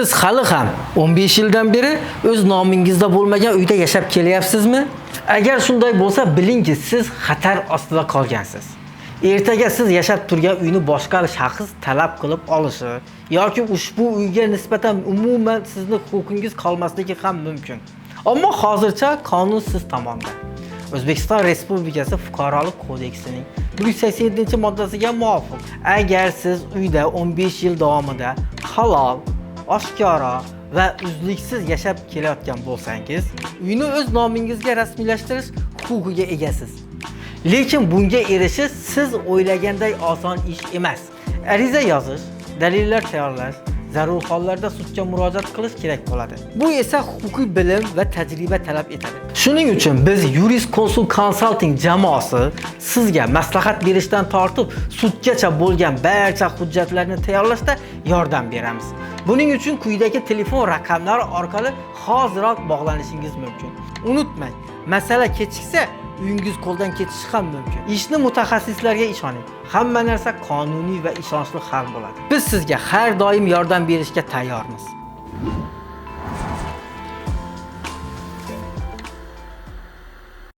Siz hali ham 15 yildan beri o'z nomingizda bo'lmagan uyda yashab kelyapsizmi? Agar shunday bo'lsa, bilingki, siz xatar ostida qolgansiz. Ertaga siz yashab turgan uyni boshqa shaxs talab qilib olishi yoki ushbu uyga nisbatan umuman sizning huquqingiz qolmasligi ham mumkin. Ammo hozircha qonun siz tomonda. O'zbekiston Respublikasi Fuqarolik kodeksining 187-moddasiga muvofiq, agar siz uyda 15 yil davomida halol, oshkora va uzluksiz yashab kelayotgan bo'lsangiz, uyni o'z nomingizga rasmiylashtirish huquqiga egasiz. Lekin bunga erishish siz o'ylaganday oson ish emas. Ariza yozish, dalillar tayyorlash, zarur hollarda sudga murojaat qilish kerak bo'ladi. Bu esa huquqiy bilim va tajriba talab etadi. Shuning uchun biz Yurisconsult Consulting jamoasi sizga maslahat berishdan tortib sudgacha bo'lgan barcha hujjatlarni tayyorlashda yordam beramiz. Buning uchun quyidagi telefon raqamlari orqali hoziroq bog'lanishingiz mumkin. Unutmang, masala kechiksa uyingiz qo'ldan ketishi ham mumkin. Ishni mutaxassislarga ishoning. Hamma narsa qonuniy va ishonchli hal bo'ladi. Biz sizga har doim yordam berishga tayyormiz.